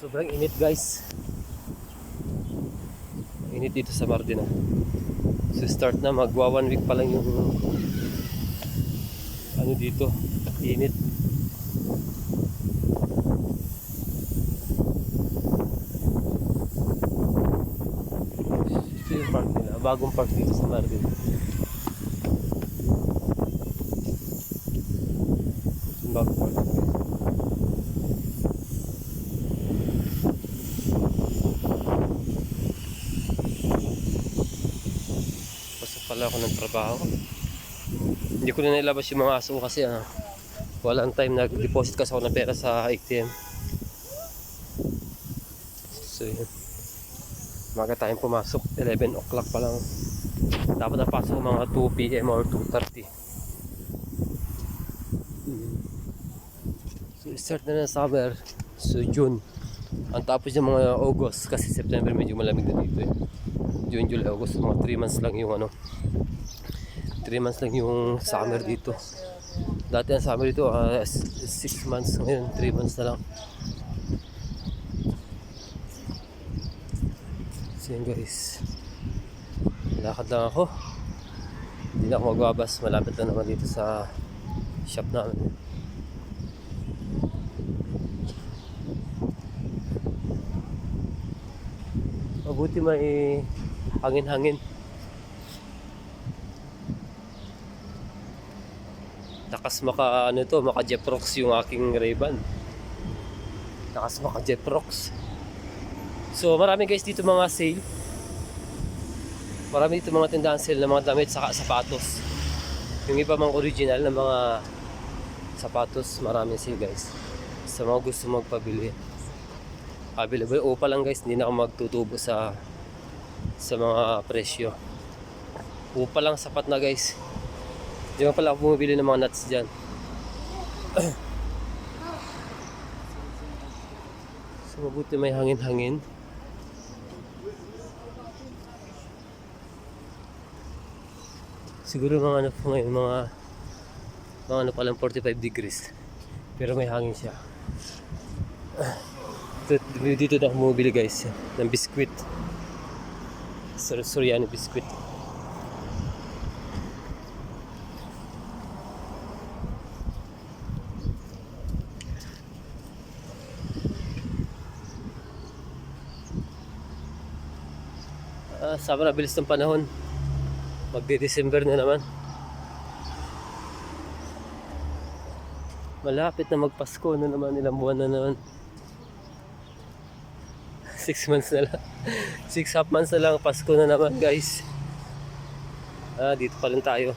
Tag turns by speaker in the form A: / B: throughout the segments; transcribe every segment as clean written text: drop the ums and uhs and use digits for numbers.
A: Sobrang init guys. Init dito sa Mardina. So start na, magwa 1 week pa lang yung ano dito, init. Ito yung park nila, bagong park dito sa Mardina. Yung bagong park nila. Pala ako ng trabaho. Hindi ko na nailabas yung mga aso kasi walang time, nag-deposit kasi ako ng pera sa ATM. So yun, maga tayong pumasok, 11 o'clock pa lang. Dapat napasok mga 2 PM or 2:30. So start na ng summer. So June, ang tapos yung mga August, kasi September medyo malamig na dito eh. June, July, August, mga 3 months lang yung 3 months lang yung summer dito. Dati ang summer dito 6 months, ngayon 3 months na lang. So yun guys, lakad lang ako, hindi na ako magbabas, malapit na naman dito sa shop namin. Mabuti may hangin-hangin. Takas maka maka Jeprox yung aking Ray-Ban. Takas maka Jeprox. So marami guys dito mga sale. Marami dito mga tindahan sale ng mga damit saka sapatos. Yung iba mga original na mga sapatos, marami sale guys. Sa mga gusto magpabili, available. O pa lang guys, hindi na ako magtutubo sa mga presyo. Upa lang, sapat na guys. Hindi mo pala ako bumibili ng mga nuts dyan. So mabuti may hangin-hangin. Siguro mga po ngayon, mga palang 45 degrees. Pero may hangin siya. Dito na ako bumibili guys ng biskwit. Soriano biskwit. Sobrang bilis ng panahon. Magde-December na naman. Malapit na magpasko na naman, ilang buwan na naman. 6 months na lang. 6.5 months na lang, Pasko na naman guys. Dito pa rin tayo.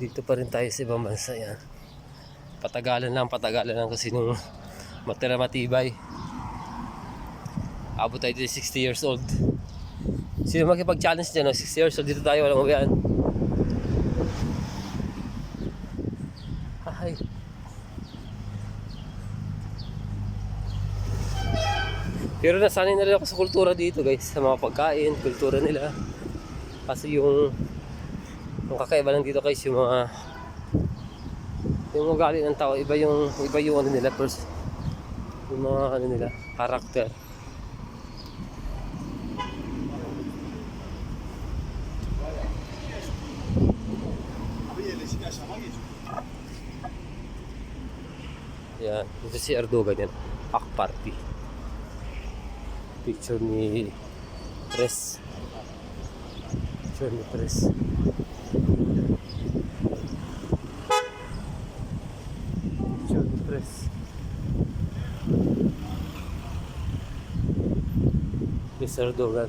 A: Dito pa rin tayo sa ibang bansa yan. Patagalan lang kasi nung matira matibay. Abot tayo dito 60 years old. Sino makipag-challenge dyan? 60 years old, dito tayo, walang uwian. Ay. Pero nasanay na rin ako sa kultura dito guys, sa mga pagkain, kultura nila. Kasi yung kakaiba lang dito guys, yung ugali ng tao, iba yung ano nila, yung mga ano nila, karakter. Yan, ito si Erdogan yan, AK Party. Picture ni Press. Picture ni Press. Picture ni Press. Yes, Erdogan.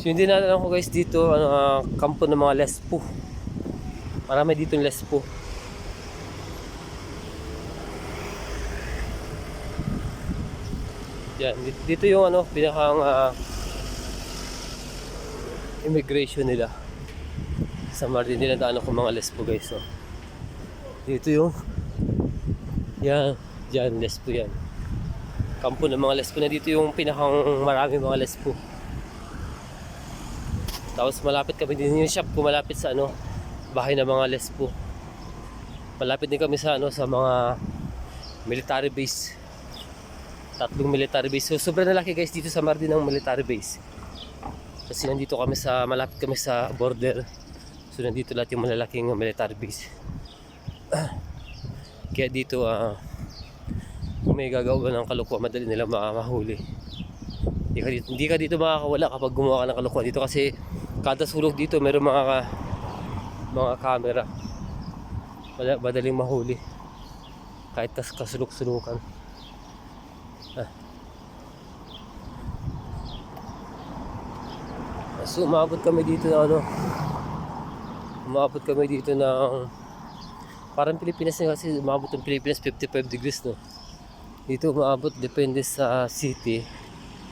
A: So hindi na alam ko guys dito, kampo ng mga Lespo. Marami dito yung Lespo. Yan, dito yung pinakang immigration nila. Sa Mardin nila ko mga Lespo guys. So, dito yung yan, Lespo yan. Kampo ng mga Lespo. Nandito yung pinakang marami mga Lespo. Tapos malapit kami din yung shop ko, malapit sa ano, bahay ng mga Lespo. Malapit din kami sa ano, sa mga military base. 3 military base. So sobrang laki guys dito sa Mardin ng military base. Kasi nandito kami sa, malapit kami sa border. So nandito lahat yung malalaking military base. Kaya dito kung may gagawa ng kalokohan, madali nila mahuli. Hindi ka dito makakawala kapag gumawa ka ng kalokohan dito, kasi kada sulok dito meron mga camera. Madaling mahuli kahit kasulok-sulukan. So umabot kami dito ng ano, parang Pilipinas na, kasi umabot ng Pilipinas 55 degrees no. Dito umabot, depende sa city.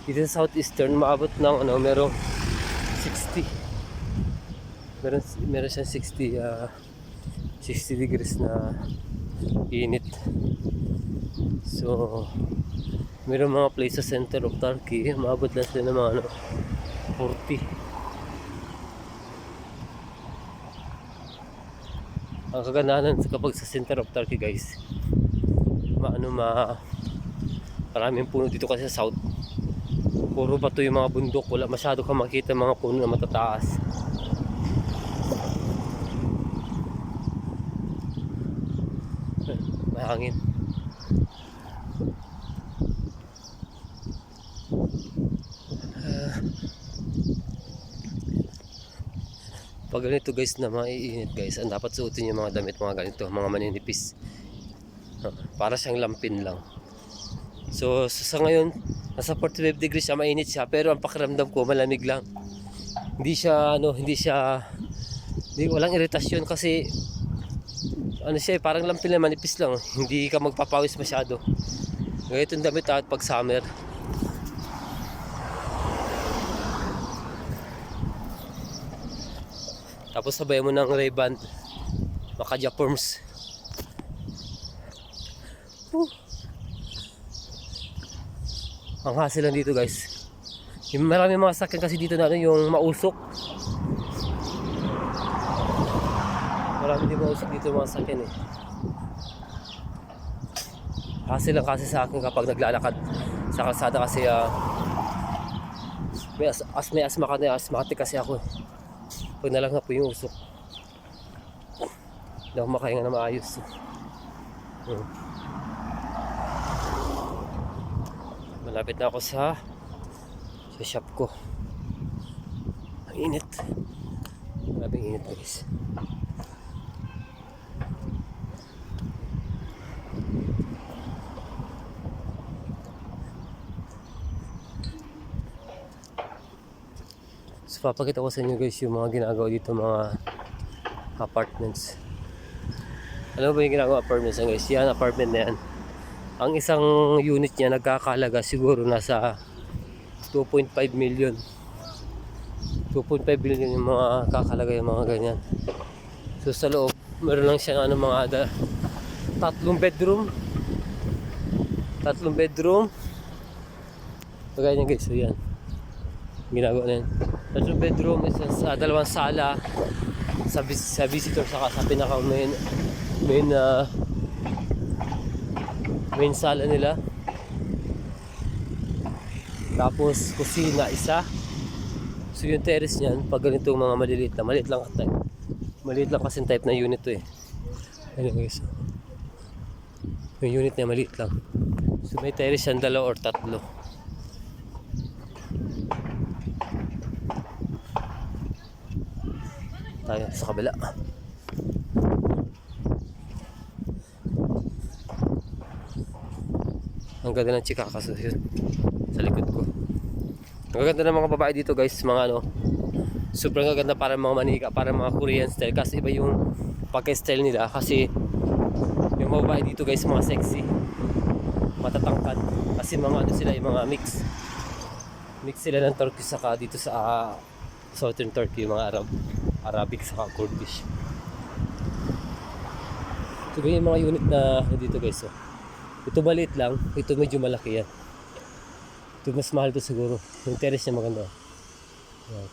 A: Dito sa southeastern umabot ng ano, merong 60. Meron siyang 60 degrees na init. So meron mga place sa center of Turkey, umabot lang sila ng mga ano, 40. Ang kagandahan kapag sa center of Turkey guys, maraming puno dito, kasi sa south puro bato yung mga bundok, wala masyado kang makita mga puno na matataas. May hangin. Pag ganito guys na maiinit guys, ang dapat suotin yung mga damit mga ganito, mga maninipis. Para siyang lampin lang. So sa ngayon, nasa 45 degrees siya, mainit siya, pero ang pakiramdam ko malamig lang. Hindi walang iritasyon, kasi ano siya, parang lampin lang, manipis lang. Hindi ka magpapawis masyado. Ganito yung damit at pag summer. Tapos sabay mo ng Ray-Ban Maka-Japorms. Ang hassle lang dito guys, yung marami mga sakyan kasi dito na ano, yung mausok. Marami din mausok dito mga sakyan eh. Hassle lang kasi sa akin kapag naglalakad sa kalsada, kasi may asthmatic kasi ako eh. Pag nalangap po yung usok, hindi ako makahinga na maayos. Malapit na ako sa shop ko. Ang init. Grabing init guys. So papakita ko sa inyo guys yung mga ginagawa dito, mga apartments. Ano ba yung ginagawa apartments guys? Yan, apartment na yan. Ang isang unit niya nagkakalaga siguro nasa 2.5 million. 2.5 million yung mga kakalaga, yung mga ganyan. So sa loob, meron lang siya mga tatlong bedroom. Kagaya niya guys, so yan. Ginagawa na yan. Tatlong bedroom, dalawang sala sa visitor, saka sa pinaka main sala nila. Tapos kusina isa. So yung terrace niyan, pag ganitong mga maliit lang kasi type na unit to eh. Anyways, yung unit niya maliit lang. So may terrace yan, 2 or 3. Tayo sa kabila. Ang ganda ng chikakas yun sa likod ko. Ang ganda ng mga babae dito guys, mga sobrang ganda, para mga manika, para mga Korean style, kasi iba yung pagka-style nila. Kasi yung mga babae dito guys, mga sexy, matatangkad, kasi mga sila, yung mga mix sila ng Turkish saka dito sa southern Turkey, yung mga Arabic saka Kurdish. So yung mga unit na dito guys, ito maliit lang, ito medyo malaki yan. Ito mas mahal to siguro. Yung terrace niya maganda. Yan.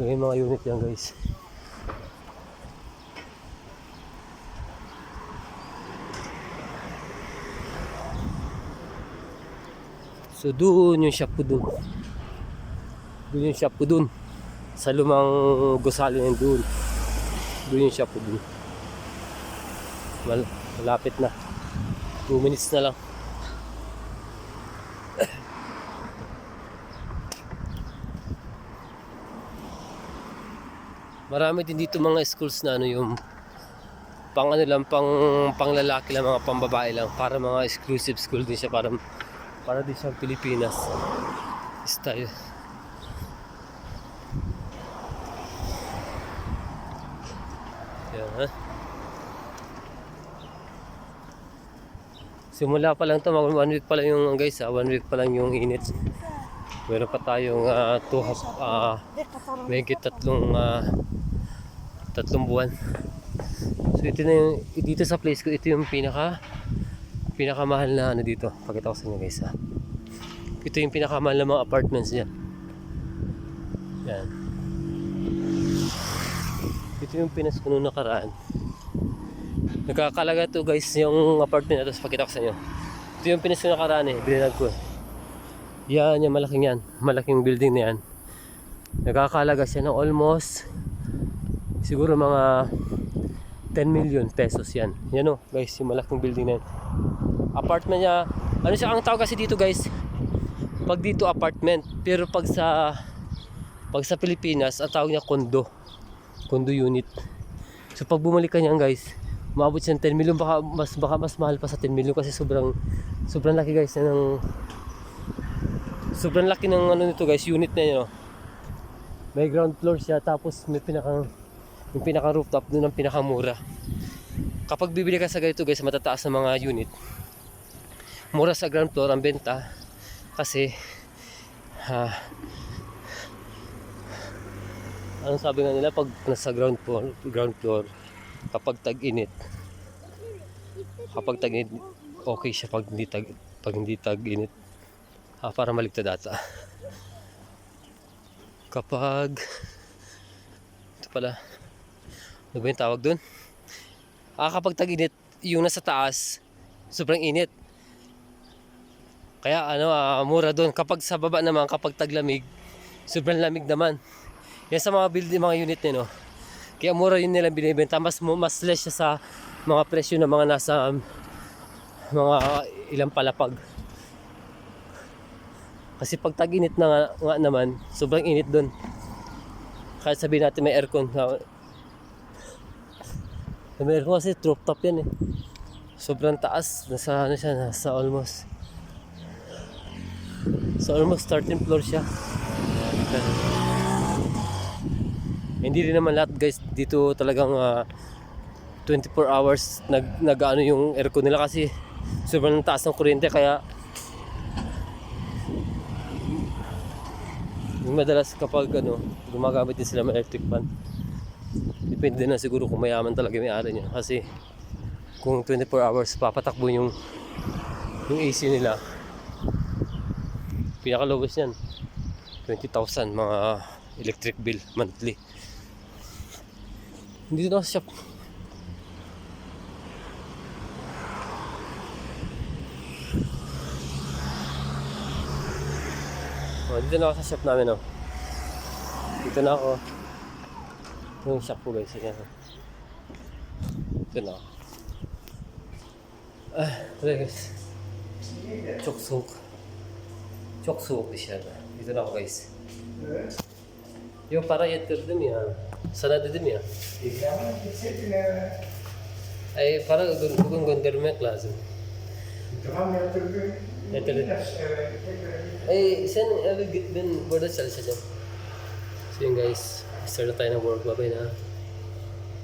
A: Yung mga unit yan guys. So doon yung shop ko doon. Doon yung shop ko doon. Sa lumang gusali ng doon. Doon yung shop ko doon. Malapit na. 2 minutes na lang. Marami din dito mga schools na ano yung pang ano lang, pang lalaki lang, mga pambabae lang, para mga exclusive school din siya, para din siyang Pilipinas style. Yan, ha? Simula pa lang to, 1 week pa lang yung guys, 1 week pa lang yung init. Meron pa tayong mahigit tatlong buwan. So ito na yung, dito sa place ko, ito yung pinakamahal na ano dito. Pakita ko sa inyo guys, ha. Ito yung pinakamahal na mga apartments dyan. Yan. Ito yung pinas ko nung nakaraan. Nagkakalaga to guys yung apartment na to. Pakita ko sa inyo. Ito yung pinas ko nung nakaraan eh. Binanag ko. Yan, yung malaking yan. Malaking building na yan. Nagkakalaga siya ng almost siguro mga 10 million pesos yan. Yan o guys, yung malaking building na yan. Apartment niya, ano siya ang tawag kasi dito guys, pag dito apartment, pero pag sa Pilipinas ang tawag niya condo unit. So pag bumalik ka niyan guys, maabot siya ng 10 million, baka mas mahal pa sa 10 million kasi sobrang laki guys ng sobrang laki ng ano nito guys, unit na yun, no? May ground floor siya, tapos may yung pinaka rooftop doon ang pinakamura. Kapag bibili ka sa ganito guys, matataas na mga unit, mura sa ground floor ang benta kasi anong sabi nga nila, pag nasa ground floor kapag tag-init okay siya, pag hindi tag-init para maligtad data. Kapag ito pala, ano ba yung tawag dun? Kapag tag-init, yung nasa taas sobrang init, kaya mura dun. Kapag sa baba naman, kapag taglamig, sobrang lamig naman. Yan sa mga building, mga unit nyo, no? Kaya mura yun nilang binibenta. Mas less siya sa mga presyo ng mga nasa mga ilang palapag. Kasi pag tag-init na nga naman, sobrang init dun. Kahit sabihin natin may aircon. May aircon kasi rooftop yan eh. Sobrang taas. Nasa almost 13th floor siya. Hindi rin naman lahat guys dito talagang 24 hours nag-ano yung aircon nila kasi sobrang taas ng kuryente, kaya madalas kapag gumagamit din sila ng electric fan. Depende na siguro kung mayaman talaga may ari niya, kasi kung 24 hours papatakbo yung AC nila, pinaka lowest yan 20,000 mga electric bill monthly. Dito na sa shop. Dito na ako sa shop namin, oh. Dito na ako. Ito yung shop ko guys. Dito na ako. Wala guys. Choksuk siya. Dito na ako guys. Yo, para yatırdım ya. Sana dedim ya. Ay, para bugün göndermek lazım.
B: Tamam yatırdım.
A: Yatırdım. Sen eve git, ben burada çalışacağım. So yun guys, start na tayo ng work. Bye-bye na.